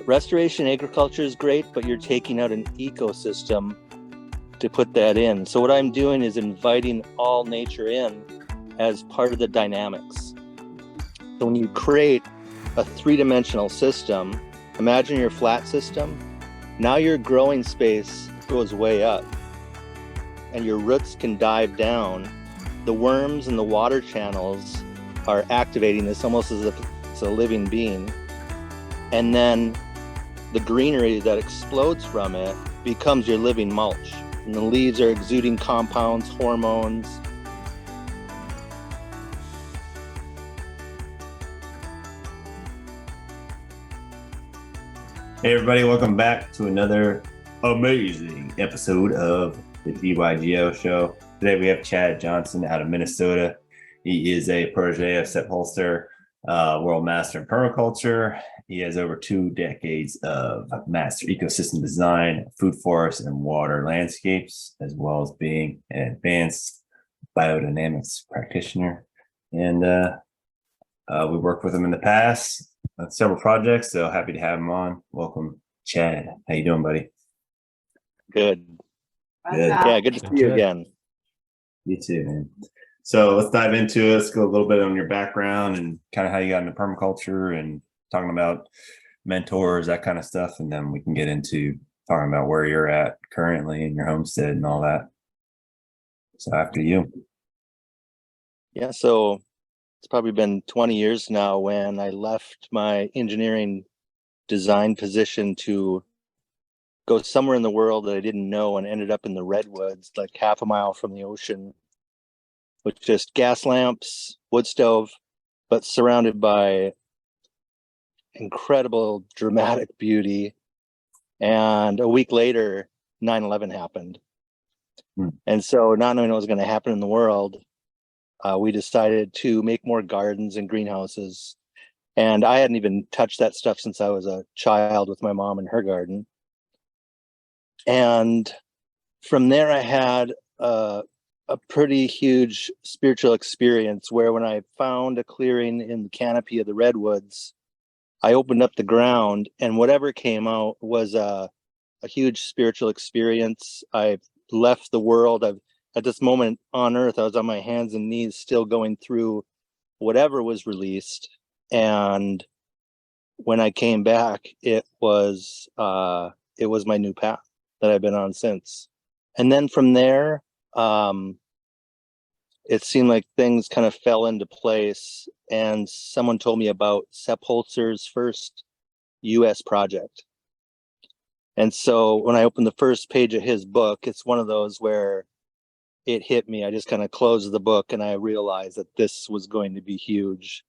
restoration agriculture is great, but you're taking out an ecosystem to put that in. So what I'm doing is inviting all nature in as part of the dynamics. So when you create a three-dimensional system, imagine your flat system. Now your growing space goes way up and your roots can dive down. The worms and the water channels are activating this almost as if it's a living being. And then the greenery that explodes from it becomes your living mulch. And the leaves are exuding compounds, hormones. Hey everybody, welcome back to another amazing episode of the GYGO show. Today we have Chad Johnson out of Minnesota. He is a protege of Sepp Holzer, world master in permaculture. He has over 2 decades of master ecosystem design, food forests, and water landscapes, as well as being an advanced biodynamics practitioner. And we worked with him in the past on several projects, so happy to have him on. Welcome, Chad. How you doing, buddy? Good. Yeah, good to see you again. You too, man. So let's dive into it. Let's go a little bit on your background and kind of how you got into permaculture and talking about mentors, that kind of stuff. And then we can get into talking about where you're at currently in your homestead and all that. So after you. Yeah, so it's probably been 20 years now when I left my engineering design position to go somewhere in the world that I didn't know and ended up in the redwoods, like half a mile from the ocean, with just gas lamps, wood stove, but surrounded by incredible dramatic beauty. And a week later, 9/11 happened. And so not knowing what was going to happen in the world, we decided to make more gardens and greenhouses. And I hadn't even touched that stuff since I was a child with my mom in her garden. And from there, I had a pretty huge spiritual experience where when I found a clearing in the canopy of the redwoods, I opened up the ground and whatever came out was a huge spiritual experience. I left the world. At this moment on earth, I was on my hands and knees still going through whatever was released. And when I came back, it was my new path that I've been on since. And then from there, it seemed like things kind of fell into place. And someone told me about Sepp Holzer's first US project. And so when I opened the first page of his book, it's one of those where it hit me. I just kind of closed the book and I realized that this was going to be huge.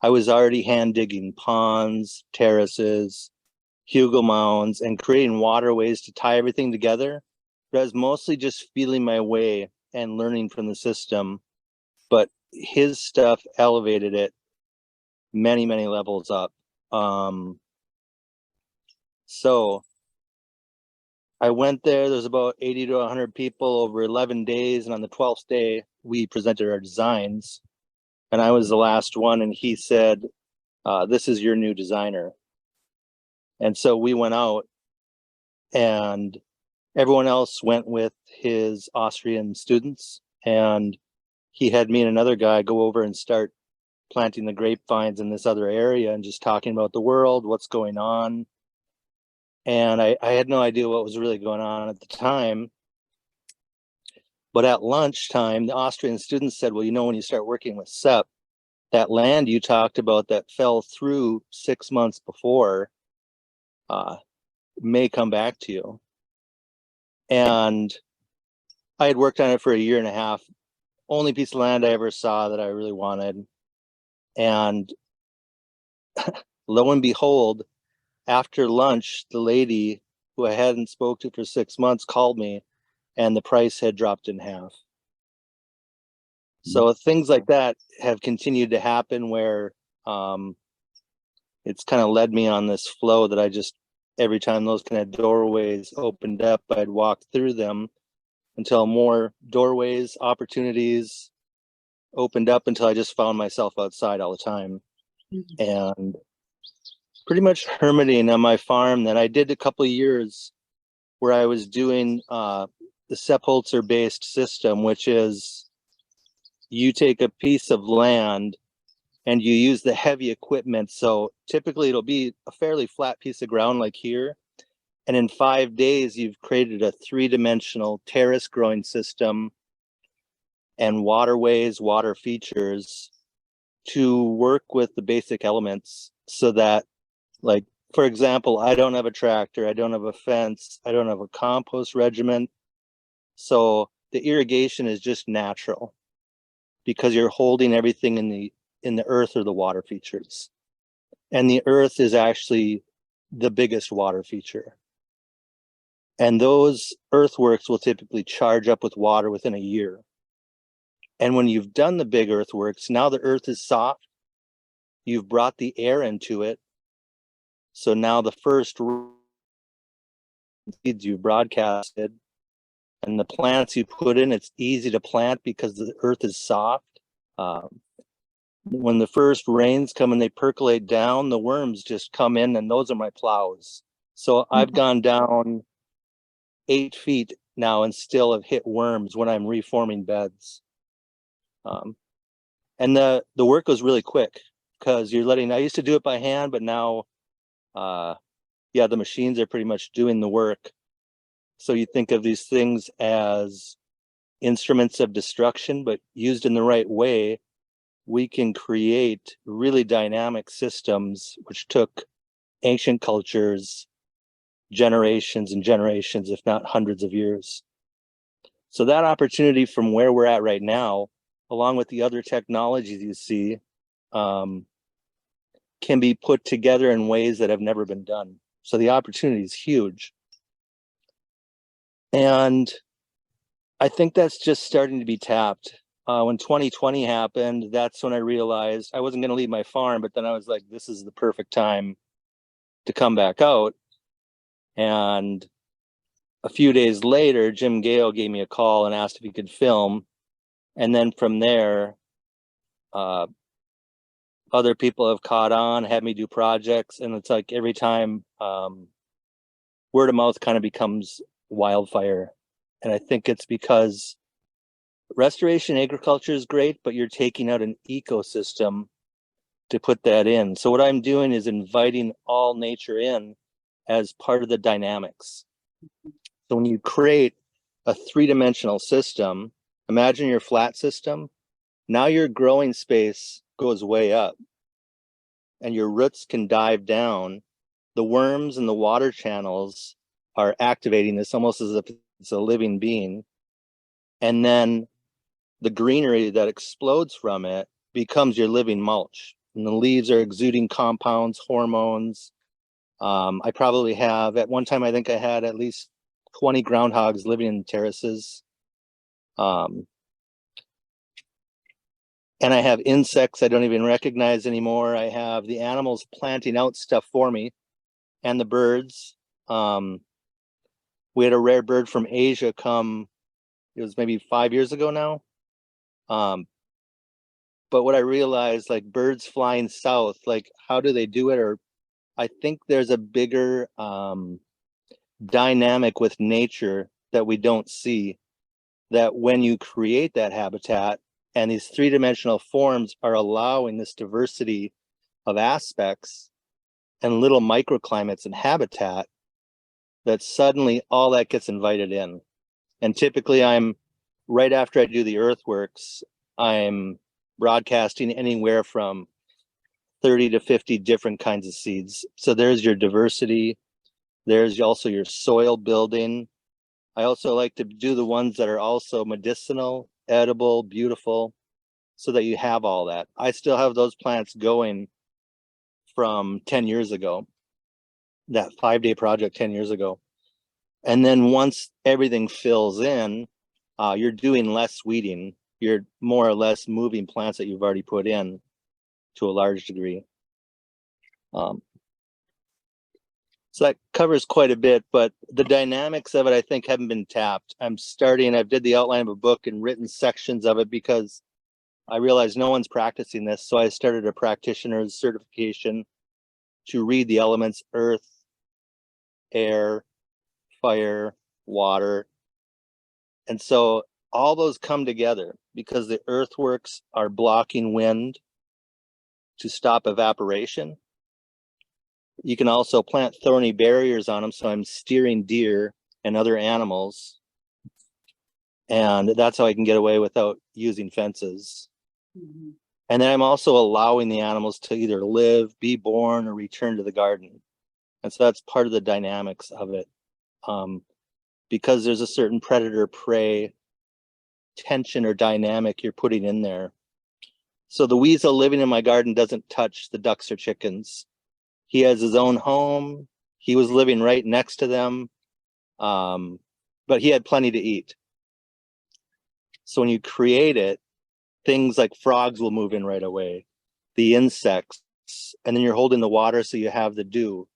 I was already hand digging ponds, terraces, hugel mounds, and creating waterways to tie everything together. But I was mostly just feeling my way and learning from the system. But his stuff elevated it many, many levels up. So I went there. There's about 80 to 100 people over 11 days. And on the 12th day, we presented our designs. And I was the last one. And he said, this is your new designer. And so we went out and everyone else went with his Austrian students. And he had me and another guy go over and start planting the grapevines in this other area and just talking about the world, what's going on. And I had no idea what was really going on at the time. But at lunchtime, the Austrian students said, well, when you start working with Sepp, that land you talked about that fell through 6 months before may come back to you. And I had worked on it for a year and a half. Only piece of land I ever saw that I really wanted. And lo and behold, after lunch, the lady who I hadn't spoke to for 6 months called me and the price had dropped in half. So things like that have continued to happen where it's kind of led me on this flow that I just, every time those kind of doorways opened up, I'd walk through them until more doorways, opportunities opened up until I just found myself outside all the time. And pretty much hermiting on my farm that I did a couple of years where I was doing the Sepp Holzer based system, which is you take a piece of land and you use the heavy equipment. So typically it'll be a fairly flat piece of ground like here. And in 5 days, you've created a 3-dimensional terrace growing system and waterways, water features to work with the basic elements so that, like, for example, I don't have a tractor, I don't have a fence, I don't have a compost regimen. So the irrigation is just natural because you're holding everything in the earth or the water features. And the earth is actually the biggest water feature. And those earthworks will typically charge up with water within a year. And when you've done the big earthworks, now the earth is soft. You've brought the air into it. So now the first seeds you broadcasted and the plants you put in, it's easy to plant because the earth is soft. When the first rains come and they percolate down, the worms just come in, and those are my plows. So I've gone down 8 feet now and still have hit worms when I'm reforming beds. And the work goes really quick because I used to do it by hand, but now, the machines are pretty much doing the work. So you think of these things as instruments of destruction, but used in the right way, we can create really dynamic systems, which took ancient cultures generations and generations, if not hundreds of years. So that opportunity from where we're at right now, along with the other technologies you see, can be put together in ways that have never been done. So the opportunity is huge. And I think that's just starting to be tapped. When 2020 happened, that's when I realized I wasn't going to leave my farm, but then I was like, this is the perfect time to come back out. And a few days later, Jim Gale gave me a call and asked if he could film. And then from there, other people have caught on, had me do projects. And it's like every time word of mouth kind of becomes wildfire. And I think it's because restoration agriculture is great, but you're taking out an ecosystem to put that in. So what I'm doing is inviting all nature in as part of the dynamics. So when you create a 3-dimensional system, imagine your flat system. Now your growing space goes way up and your roots can dive down. The worms and the water channels are activating this almost as if it's a living being. And then the greenery that explodes from it becomes your living mulch. And the leaves are exuding compounds, hormones. I probably have, at one time, I think I had at least 20 groundhogs living in terraces. And I have insects I don't even recognize anymore. I have the animals planting out stuff for me and the birds. We had a rare bird from Asia come, it was maybe 5 years ago now. But what I realized, like birds flying south, like how do they do it? Or I think there's a bigger dynamic with nature that we don't see, that when you create that habitat and these 3-dimensional forms are allowing this diversity of aspects and little microclimates and habitat, that suddenly all that gets invited in. And typically I'm, right after I do the earthworks, I'm broadcasting anywhere from 30 to 50 different kinds of seeds. So there's your diversity. There's also your soil building. I also like to do the ones that are also medicinal, edible, beautiful, so that you have all that. I still have those plants going from 10 years ago, that 5-day project 10 years ago. And then once everything fills in, you're doing less weeding. You're more or less moving plants that you've already put in to a large degree. So that covers quite a bit, but the dynamics of it, I think, haven't been tapped. I've did the outline of a book and written sections of it because I realized no one's practicing this. So I started a practitioner's certification to read the elements earth, air, fire, water. And so all those come together because the earthworks are blocking wind to stop evaporation. You can also plant thorny barriers on them, so I'm steering deer and other animals. And that's how I can get away without using fences. Mm-hmm. And then I'm also allowing the animals to either live, be born, or return to the garden. And so that's part of the dynamics of it. Because there's a certain predator-prey tension or dynamic you're putting in there. So the weasel living in my garden doesn't touch the ducks or chickens. He has his own home. He was living right next to them, but he had plenty to eat. So when you create it, things like frogs will move in right away, the insects, and then you're holding the water so you have the dew.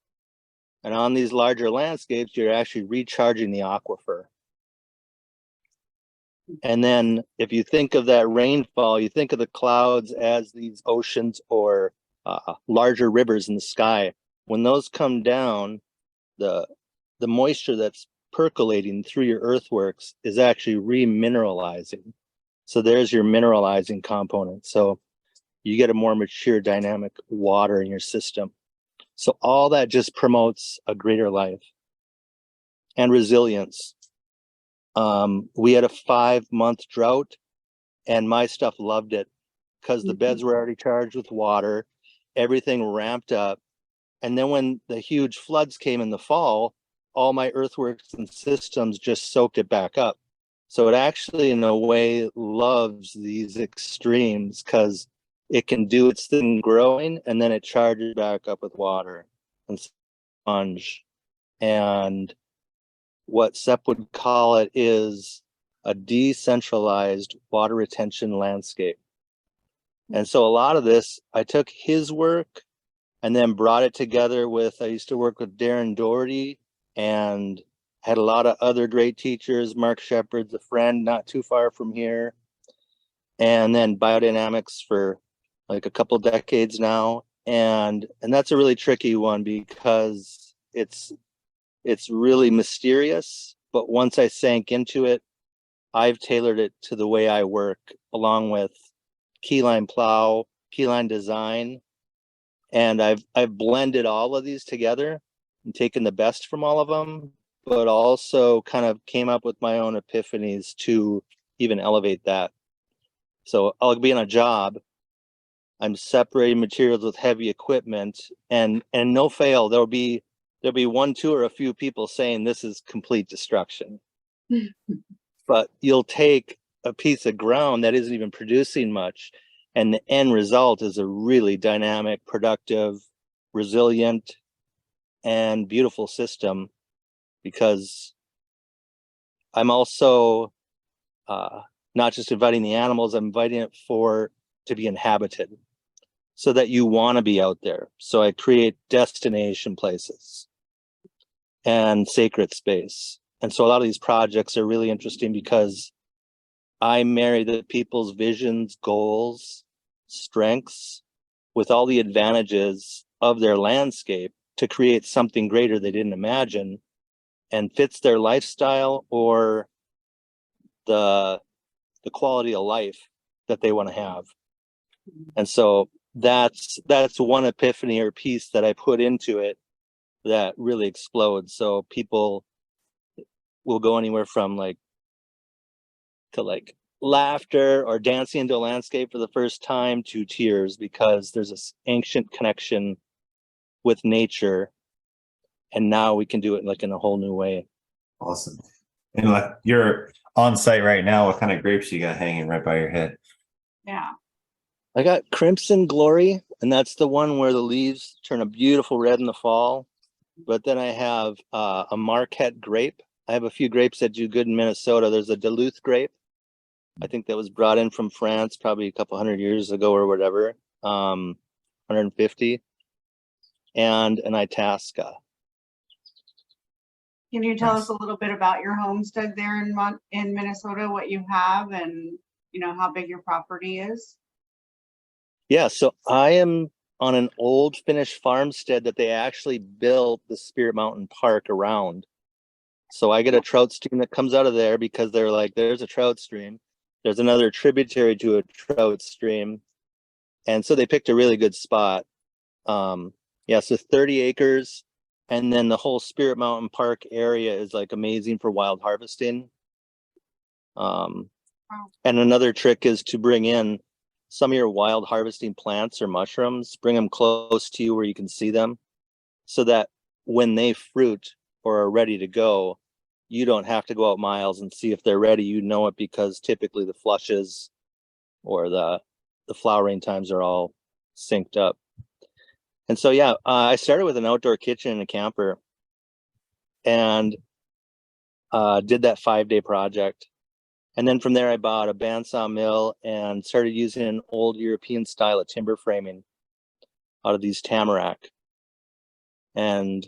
And on these larger landscapes, you're actually recharging the aquifer. And then if you think of that rainfall, you think of the clouds as these oceans or larger rivers in the sky. When those come down, the moisture that's percolating through your earthworks is actually remineralizing. So there's your mineralizing component. So you get a more mature dynamic water in your system. So all that just promotes a greater life and resilience. We had a 5-month drought and my stuff loved it because the beds were already charged with water, everything ramped up. And then when the huge floods came in the fall, all my earthworks and systems just soaked it back up. So it actually, in a way, loves these extremes because it can do its thing growing and then it charges back up with water and sponge. And what Sepp would call it is a decentralized water retention landscape. And so a lot of this, I took his work and then brought it together with, I used to work with Darren Doherty and had a lot of other great teachers. Mark Shepard's a friend not too far from here. And then Biodynamics for like a couple decades now. And that's a really tricky one because it's really mysterious. But once I sank into it, I've tailored it to the way I work, along with keyline plow, keyline design. And I've blended all of these together and taken the best from all of them, but also kind of came up with my own epiphanies to even elevate that. So I'll be on a job, I'm separating materials with heavy equipment, and no fail, there'll be 1, 2, or a few people saying this is complete destruction. But you'll take a piece of ground that isn't even producing much, and the end result is a really dynamic, productive, resilient, and beautiful system, because I'm also not just inviting the animals, I'm inviting it to be inhabited so that you want to be out there. So I create destination places and sacred space. And so a lot of these projects are really interesting because I marry the people's visions, goals, strengths with all the advantages of their landscape to create something greater they didn't imagine and fits their lifestyle or the quality of life that they want to have. And so that's one epiphany or piece that I put into it that really explodes. So people will go anywhere from to laughter or dancing into a landscape for the first time to tears, because there's this ancient connection with nature, and now we can do it in a whole new way. Awesome. And you're on site right now, what kind of grapes you got hanging right by your head? Yeah. I got Crimson Glory, and that's the one where the leaves turn a beautiful red in the fall. But then I have a Marquette grape. I have a few grapes that do good in Minnesota. There's a Duluth grape. I think that was brought in from France probably a couple 100 years ago or whatever, 150, and an Itasca. Can you tell us a little bit about your homestead there in Minnesota, what you have, and how big your property is? Yeah, so I am on an old Finnish farmstead that they actually built the Spirit Mountain Park around. So I get a trout stream that comes out of there because they're like, there's a trout stream. There's another tributary to a trout stream. And so they picked a really good spot. Yeah, so 30 acres. And then the whole Spirit Mountain Park area is like amazing for wild harvesting. And another trick is to bring in some of your wild harvesting plants or mushrooms, bring them close to you where you can see them, so that when they fruit or are ready to go, you don't have to go out miles and see if they're ready. You know it because typically the flushes or the flowering times are all synced up. And so, yeah, I started with an outdoor kitchen and a camper and did that 5-day project. And then from there, I bought a bandsaw mill and started using an old European style of timber framing out of these tamarack. And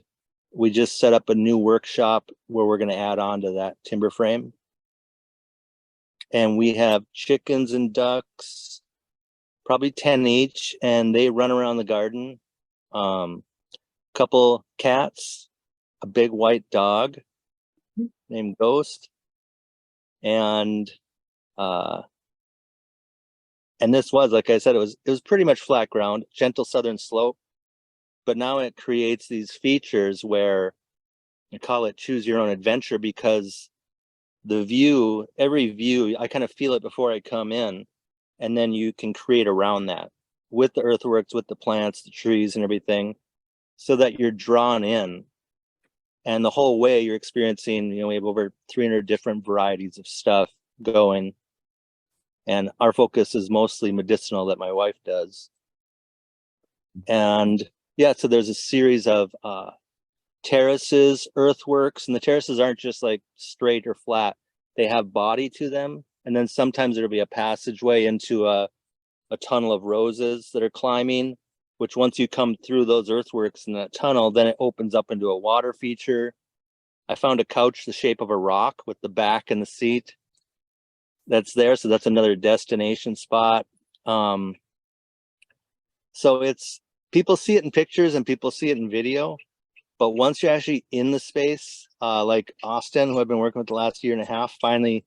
we just set up a new workshop where we're going to add on to that timber frame. And we have chickens and ducks, probably 10 each, and they run around the garden. Couple cats, a big white dog named Ghost, and this was, like I said, it was pretty much flat ground, gentle southern slope, but now it creates these features where I call it choose your own adventure, because the view, every view, I kind of feel it before I come in, and then you can create around that with the earthworks, with the plants, the trees and everything, so that you're drawn in. And the whole way you're experiencing, we have over 300 different varieties of stuff going. And our focus is mostly medicinal that my wife does. And yeah, so there's a series of terraces, earthworks, and the terraces aren't just like straight or flat. They have body to them. And then sometimes there'll be a passageway into a tunnel of roses that are climbing, which once you come through those earthworks in that tunnel, then it opens up into a water feature. I found a couch the shape of a rock with the back and the seat that's there. So that's another destination spot. So it's, people see it in pictures and people see it in video, but once you're actually in the space, like Austin, who I've been working with the last year and a half, finally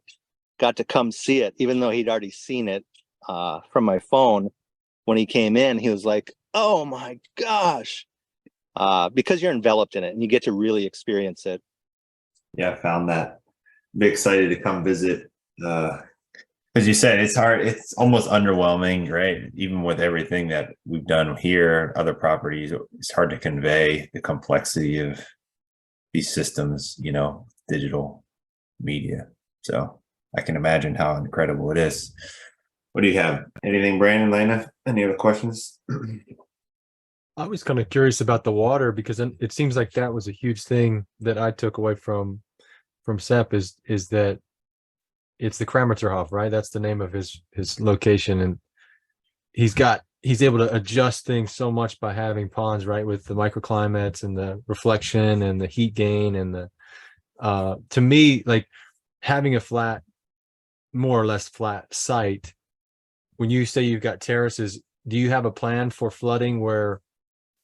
got to come see it, even though he'd already seen it from my phone. When he came in, he was like, oh my gosh, because you're enveloped in it and you get to really experience it. Yeah, I found that. Be excited to come visit. As you said, it's hard. It's almost underwhelming, right? Even with everything that we've done here, other properties, it's hard to convey the complexity of these systems, digital media. So I can imagine how incredible it is. What do you have? Anything, Brandon, Lena? Any other questions? I was kind of curious about the water, because it seems like that was a huge thing that I took away from Sepp is that it's the Kramerterhof, right? That's the name of his location, and he's able to adjust things so much by having ponds, right, with the microclimates and the reflection and the heat gain and the to me, like having a flat, more or less flat site. When you say you've got terraces, do you have a plan for flooding where,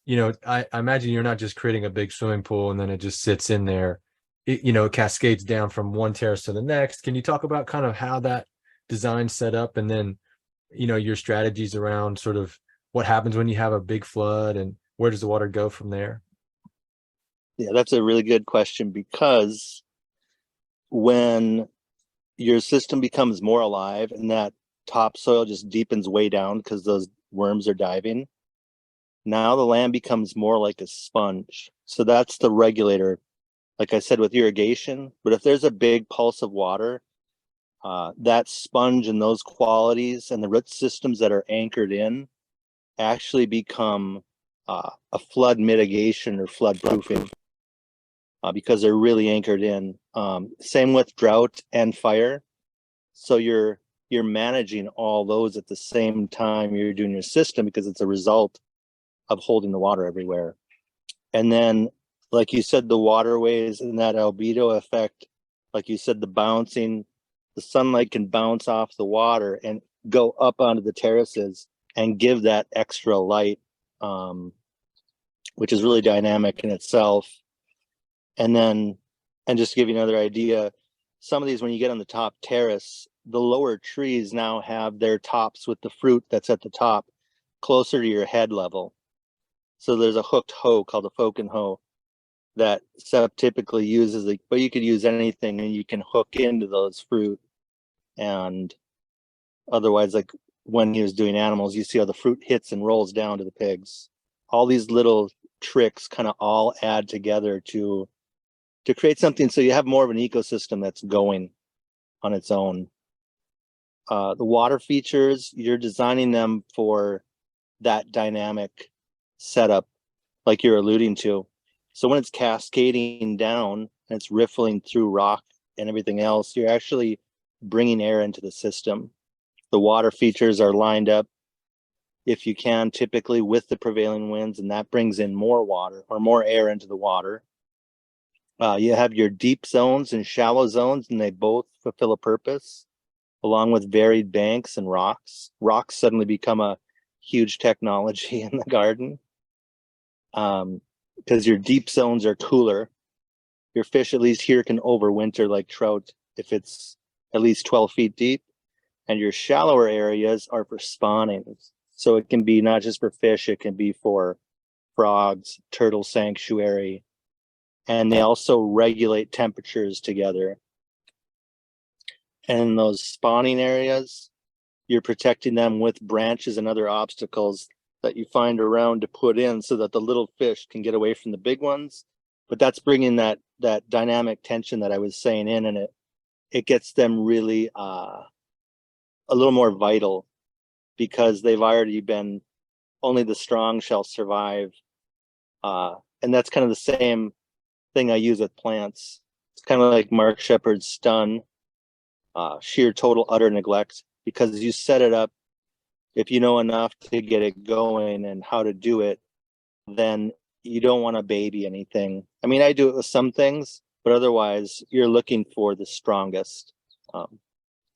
I imagine you're not just creating a big swimming pool and then it just sits in there. It cascades down from one terrace to the next. Can you talk about kind of how that design's set up, and then, your strategies around sort of what happens when you have a big flood and where does the water go from there? Yeah, that's a really good question, because when your system becomes more alive and that topsoil just deepens way down because those worms are diving, now the land becomes more like a sponge. So that's the regulator, like I said, with irrigation. But if there's a big pulse of water, that sponge and those qualities and the root systems that are anchored in actually become a flood mitigation or flood proofing, because they're really anchored in. Same with drought and fire. So you're managing all those at the same time you're doing your system, because it's a result of holding the water everywhere. And then, like you said, the waterways and that albedo effect, like you said, the bouncing, the sunlight can bounce off the water and go up onto the terraces and give that extra light which is really dynamic in itself. And just to give you another idea, some of these, when you get on the top terrace, the lower trees now have their tops with the fruit that's at the top closer to your head level. So there's a hooked hoe called a Foken hoe that Sepp typically uses, but you could use anything and you can hook into those fruit. And otherwise, like when he was doing animals, you see how the fruit hits and rolls down to the pigs. All these little tricks kind of all add together to create something so you have more of an ecosystem that's going on its own. The water features, you're designing them for that dynamic setup like you're alluding to. So when it's cascading down and it's riffling through rock and everything else, you're actually bringing air into the system. The water features are lined up, if you can, typically with the prevailing winds, and that brings in more water or more air into the water. You have your deep zones and shallow zones, and they both fulfill a purpose, along with varied banks and rocks. Rocks suddenly become a huge technology in the garden, because your deep zones are cooler. Your fish, at least here, can overwinter like trout if it's at least 12 feet deep. And your shallower areas are for spawning. So it can be not just for fish, it can be for frogs, turtle sanctuary. And they also regulate temperatures together. And in those spawning areas, you're protecting them with branches and other obstacles that you find around to put in so that the little fish can get away from the big ones. But that's bringing that dynamic tension that I was saying in, and it gets them really a little more vital, because they've already been, only the strong shall survive. And that's kind of the same thing I use with plants. It's kind of like Mark Shepard's stun, sheer total utter neglect, because you set it up, if you know enough to get it going and how to do it, then you don't want to baby anything. I mean, I do it with some things, but otherwise you're looking for the strongest.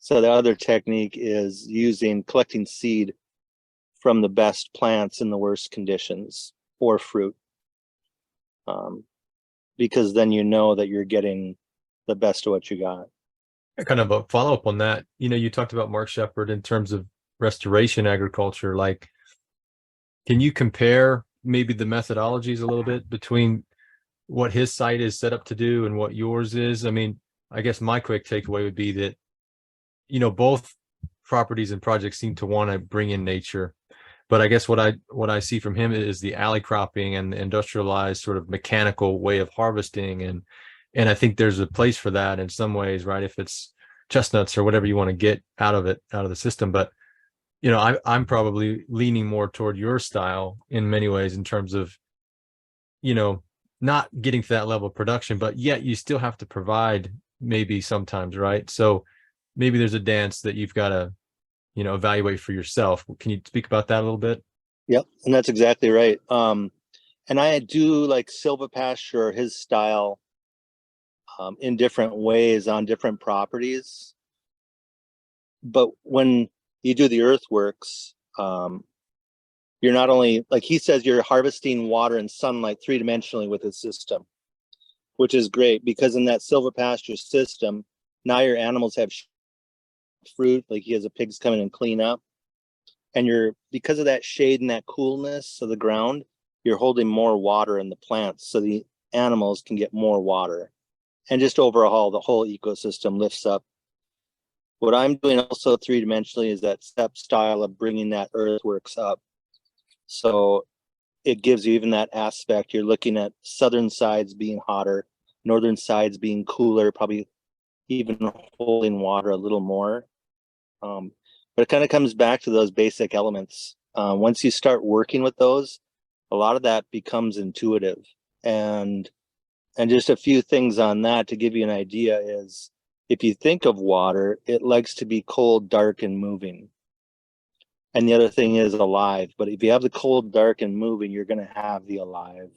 So the other technique is collecting seed from the best plants in the worst conditions, or fruit, because then you know that you're getting the best of what you got. Kind of a follow-up on that. You talked about Mark Shepard in terms of restoration agriculture. Like, can you compare maybe the methodologies a little bit between what his site is set up to do and what yours is? I mean, I guess my quick takeaway would be that, both properties and projects seem to want to bring in nature. But I guess what I see from him is the alley cropping and the industrialized sort of mechanical way of harvesting. And I think there's a place for that in some ways, right? If it's chestnuts or whatever you want to get out of the system. But, I'm probably leaning more toward your style in many ways, in terms of, not getting to that level of production, but yet you still have to provide maybe sometimes, right? So maybe there's a dance that you've got to, evaluate for yourself. Can you speak about that a little bit? Yep, and that's exactly right. And I do like silvopasture, his style, in different ways on different properties. But when you do the earthworks, you're not only, like he says, you're harvesting water and sunlight 3-dimensionally with his system, which is great, because in that silvopasture system, now your animals have fruit, like he has the pigs come in and clean up. And because of that shade and that coolness of the ground, you're holding more water in the plants, so the animals can get more water. And just overall, the whole ecosystem lifts up. What I'm doing also 3-dimensionally is that step style of bringing that earthworks up. So it gives you even that aspect. You're looking at southern sides being hotter, northern sides being cooler, probably even holding water a little more. But it kind of comes back to those basic elements. Once you start working with those, a lot of that becomes intuitive. And just a few things on that to give you an idea is, if you think of water, it likes to be cold, dark, and moving. And the other thing is alive. But if you have the cold, dark, and moving, you're going to have the alive.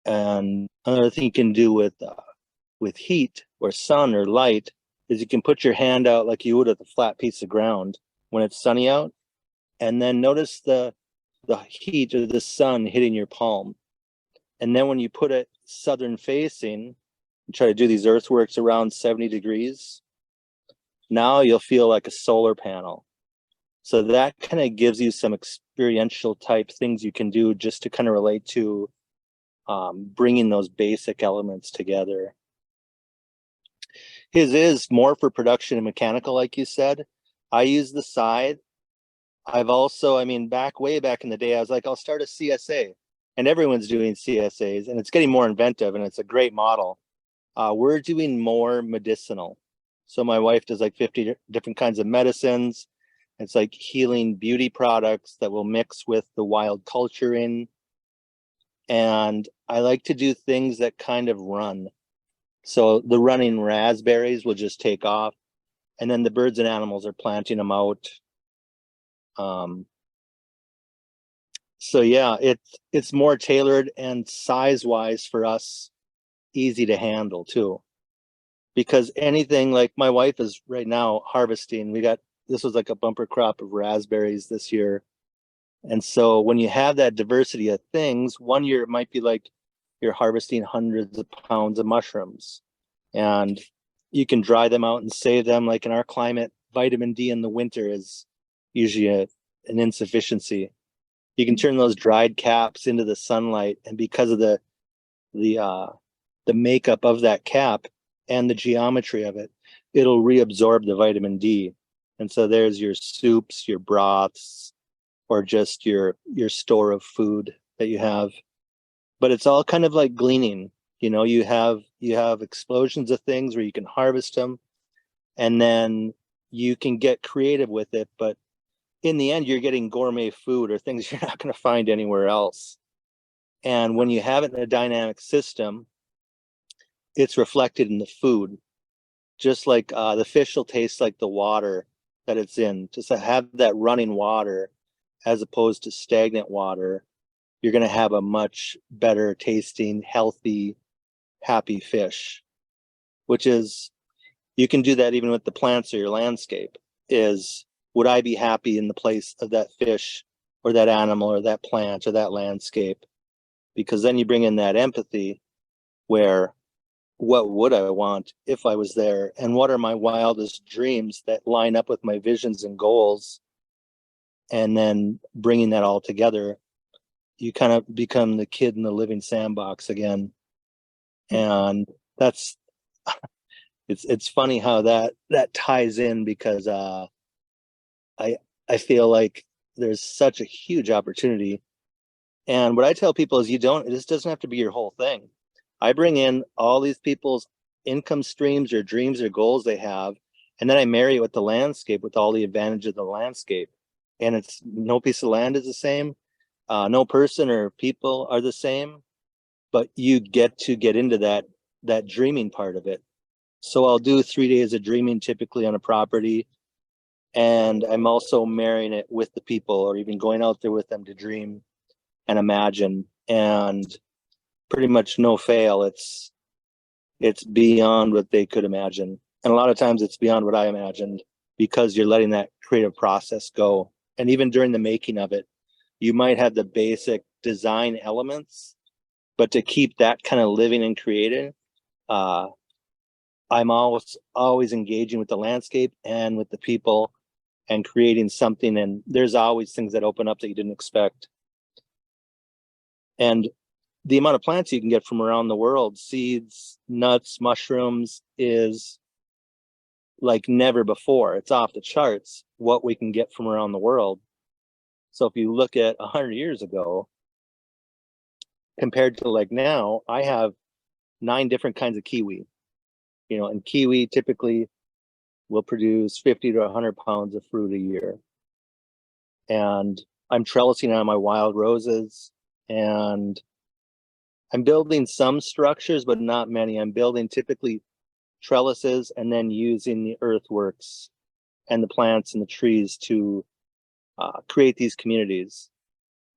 And another thing you can do with heat or sun or light is you can put your hand out like you would at the flat piece of ground when it's sunny out, and then notice the the heat of the sun hitting your palm. And then when you put it southern facing, and try to do these earthworks around 70 degrees, now you'll feel like a solar panel. So that kind of gives you some experiential type things you can do just to kind of relate to bringing those basic elements together. His is more for production and mechanical, like you said. I use the side. I've also, I mean, way back in the day, I was like, I'll start a CSA, and everyone's doing CSAs, and it's getting more inventive, and it's a great model. We're doing more medicinal. So my wife does like 50 different kinds of medicines. It's like healing beauty products that will mix with the wild culture in. And I like to do things that kind of run. So the running raspberries will just take off, and then the birds and animals are planting them out. So yeah, it's more tailored and size-wise for us, easy to handle too. Because anything, like my wife is right now harvesting, this was like a bumper crop of raspberries this year. And so when you have that diversity of things, one year it might be like you're harvesting hundreds of pounds of mushrooms, and you can dry them out and save them. Like in our climate, vitamin D in the winter is usually an insufficiency. You can turn those dried caps into the sunlight, and because of the makeup of that cap and the geometry of it, it'll reabsorb the vitamin D. And so there's your soups, your broths, or just your store of food that you have. But it's all kind of like gleaning. You know, you have explosions of things where you can harvest them, and then you can get creative with it. But in the end, you're getting gourmet food or things you're not going to find anywhere else. And when you have it in a dynamic system, it's reflected in the food. Just like the fish will taste like the water that it's in. Just to have that running water as opposed to stagnant water, you're going to have a much better tasting, healthy, happy fish. Which is, you can do that even with the plants or your landscape. Would I be happy in the place of that fish or that animal or that plant or that landscape? Because then you bring in that empathy where, what would I want if I was there? And what are my wildest dreams that line up with my visions and goals? And then bringing that all together, you kind of become the kid in the living sandbox again. And that's, it's funny how that ties in, because I feel like there's such a huge opportunity. And what I tell people is this doesn't have to be your whole thing. I bring in all these people's income streams or dreams or goals they have, and then I marry it with the landscape, with all the advantage of the landscape. And it's no piece of land is the same. No person or people are the same, but you get to get into that dreaming part of it. So I'll do 3 days of dreaming typically on a property. And I'm also marrying it with the people, or even going out there with them to dream and imagine. And pretty much no fail, it's beyond what they could imagine. And a lot of times it's beyond what I imagined, because you're letting that creative process go. And even during the making of it, you might have the basic design elements, but to keep that kind of living and creating, I'm always engaging with the landscape and with the people and creating something. And there's always things that open up that you didn't expect. And the amount of plants you can get from around the world, seeds, nuts, mushrooms, is like never before. It's off the charts what we can get from around the world. So if you look at 100 years ago compared to like now, I have 9 different kinds of kiwi. You know, and kiwi typically will produce 50 to 100 pounds of fruit a year. And I'm trellising on my wild roses, and I'm building some structures, but not many. I'm building typically trellises and then using the earthworks and the plants and the trees to create these communities.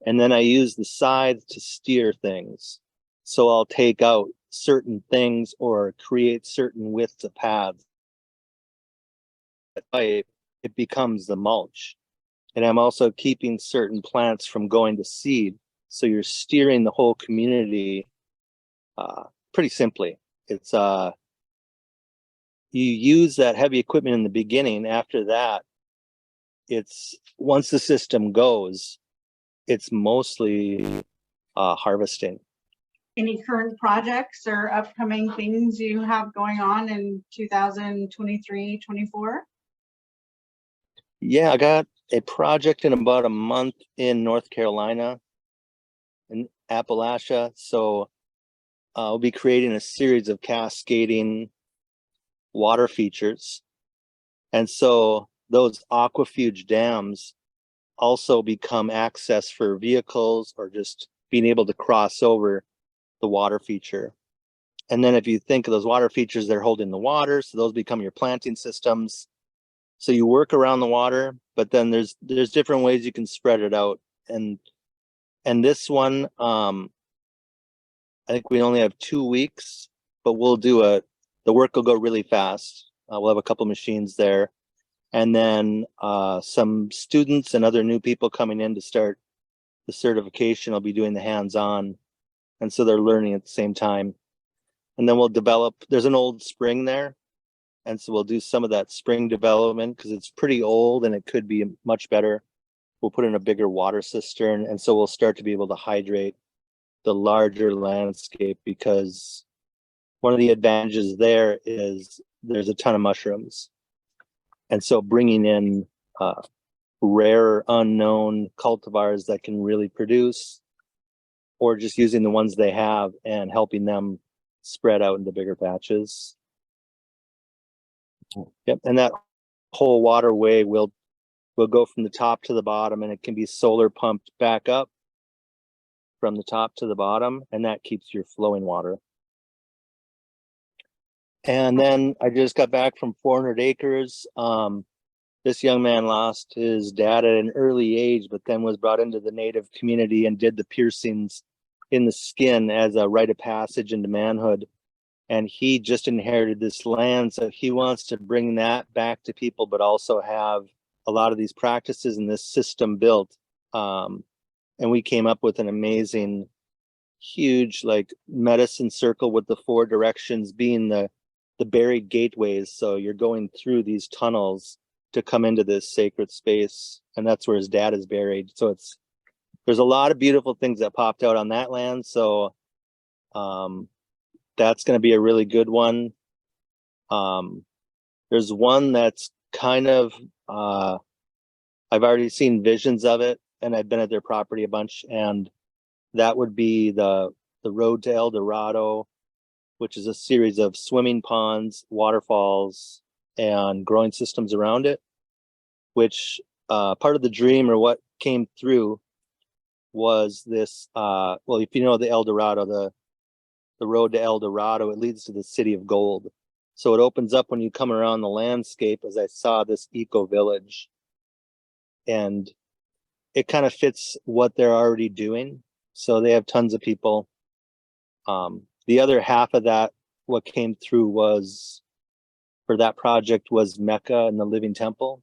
And then I use the sides to steer things. So I'll take out certain things or create certain widths of paths. It becomes the mulch. And I'm also keeping certain plants from going to seed. So you're steering the whole community pretty simply. It's you use that heavy equipment in the beginning. After that, it's once the system goes, it's mostly harvesting. Any current projects or upcoming things you have going on in 2023, 24? Yeah, I got a project in about a month in North Carolina, in Appalachia. So I'll be creating a series of cascading water features. And so those aquafuge dams also become access for vehicles or just being able to cross over the water feature. And then if you think of those water features, they're holding the water, so those become your planting systems. So you work around the water, but then there's different ways you can spread it out. And this one, I think we only have 2 weeks, but we'll do the work will go really fast. We'll have a couple machines there. And then some students and other new people coming in to start the certification. I'll be doing the hands-on. And so they're learning at the same time. And then we'll develop, there's an old spring there. And so we'll do some of that spring development because it's pretty old and it could be much better. We'll put in a bigger water cistern. And so we'll start to be able to hydrate the larger landscape, because one of the advantages there is there's a ton of mushrooms. And so bringing in rare, unknown cultivars that can really produce, or just using the ones they have and helping them spread out into bigger patches. Yep, and that whole waterway will go from the top to the bottom, and it can be solar pumped back up from the top to the bottom, and that keeps your flowing water. And then I just got back from 400 acres. This young man lost his dad at an early age, but then was brought into the native community and did the piercings in the skin as a rite of passage into manhood. And he just inherited this land, so he wants to bring that back to people, but also have a lot of these practices and this system built. And we came up with an amazing, huge, like, medicine circle with the 4 directions being the buried gateways. So you're going through these tunnels to come into this sacred space, and that's where his dad is buried. So there's a lot of beautiful things that popped out on that land. So that's going to be a really good one. There's one that's kind of I've already seen visions of it, and I've been at their property a bunch, and that would be the road to El Dorado, which is a series of swimming ponds, waterfalls, and growing systems around it, which part of the dream, or what came through, was this, well, if you know the El Dorado, the road to El Dorado, it leads to the city of gold. So it opens up when you come around the landscape, as I saw this eco village, and it kind of fits what they're already doing. So they have tons of people. The other half of that, what came through was, for that project, was Mecca and the Living Temple.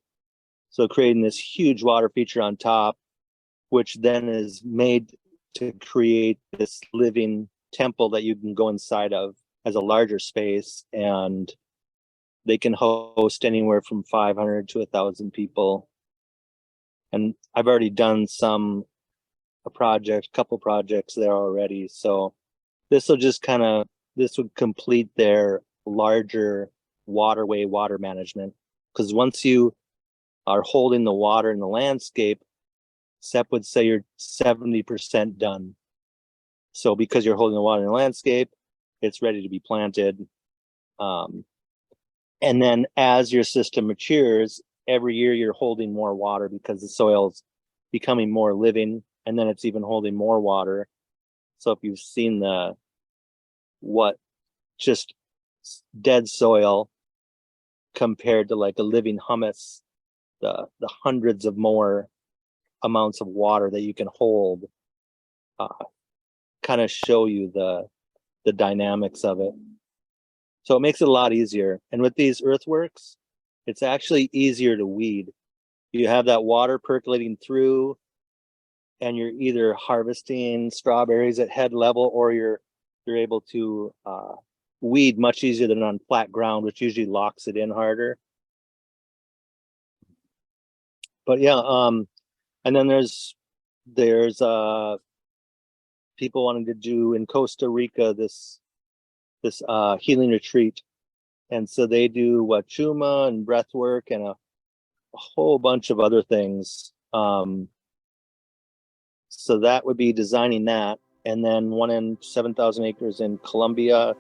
So creating this huge water feature on top, which then is made to create this living temple that you can go inside of as a larger space, and they can host anywhere from 500 to 1,000 people. And I've already done a couple projects there already. So this will just this would complete their larger waterway water management. Because once you are holding the water in the landscape, Sepp would say you're 70% done. So because you're holding the water in the landscape, it's ready to be planted. And then as your system matures, every year you're holding more water because the soil's becoming more living, and then it's even holding more water. So if you've seen just dead soil compared to like a living humus, the hundreds of more amounts of water that you can hold kind of show you the dynamics of it. So it makes it a lot easier. And with these earthworks, it's actually easier to weed you have that water percolating through, and you're either harvesting strawberries at head level, or you're able to weed much easier than on flat ground, which usually locks it in harder. But yeah, and then there's people wanting to do in Costa Rica this healing retreat, and so they do wachuma and breath work and a whole bunch of other things. So that would be designing that, and then one in 7,000 acres in Colombia.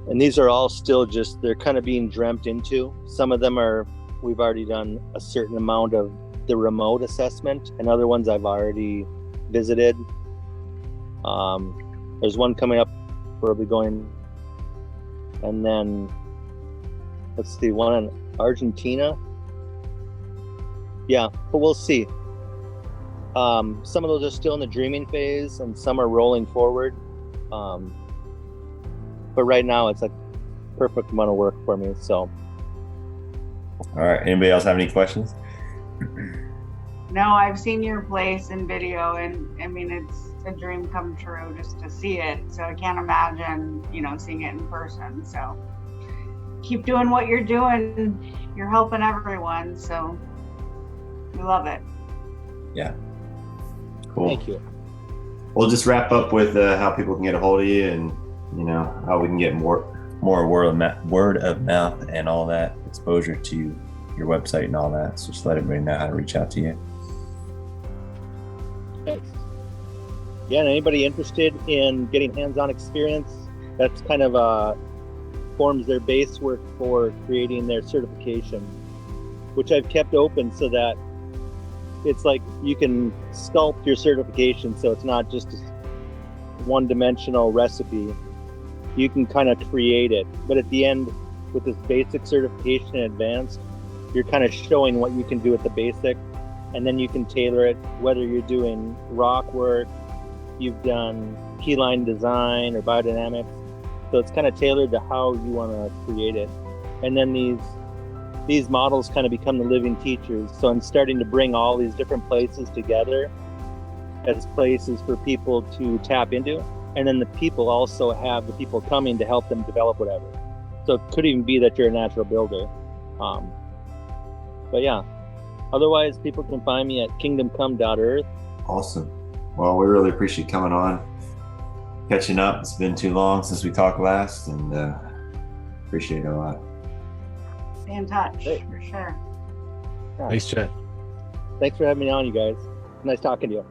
And these are all still just, they're kind of being dreamt into. Some of them are, we've already done a certain amount of the remote assessment, and other ones I've already visited. There's one coming up where we'll be going, and then let's see, one in Argentina. Yeah, but we'll see. Some of those are still in the dreaming phase, and some are rolling forward. But right now it's a perfect amount of work for me. So, All right. Anybody else have any questions? No, I've seen your place in video, and I mean, it's a dream come true just to see it. So I can't imagine, seeing it in person. So keep doing what you're doing. You're helping everyone. So we love it. Yeah. Cool. thank you. We'll just wrap up with how people can get a hold of you, and how we can get more word of mouth and all that exposure to your website and all that. So just let everybody know how to reach out to you. Thanks. Yeah, and anybody interested in getting hands-on experience, that's kind of forms their base work for creating their certification, which I've kept open so that it's like you can sculpt your certification, so it's not just a one-dimensional recipe. You can kind of create it, but at the end, with this basic certification and advanced, you're kind of showing what you can do at the basic, and then you can tailor it, whether you're doing rock work, you've done keyline design or biodynamics. So it's kind of tailored to how you want to create it. And then these models kind of become the living teachers. So I'm starting to bring all these different places together as places for people to tap into. And then the people also have the people coming to help them develop whatever. So it could even be that you're a natural builder. But yeah, otherwise people can find me at kingdomcome.earth. Awesome. Well, we really appreciate coming on, catching up. It's been too long since we talked last, and appreciate it a lot. Stay in touch, Great. for sure. Yeah. Thanks, Chad. Thanks for having me on, you guys. Nice talking to you.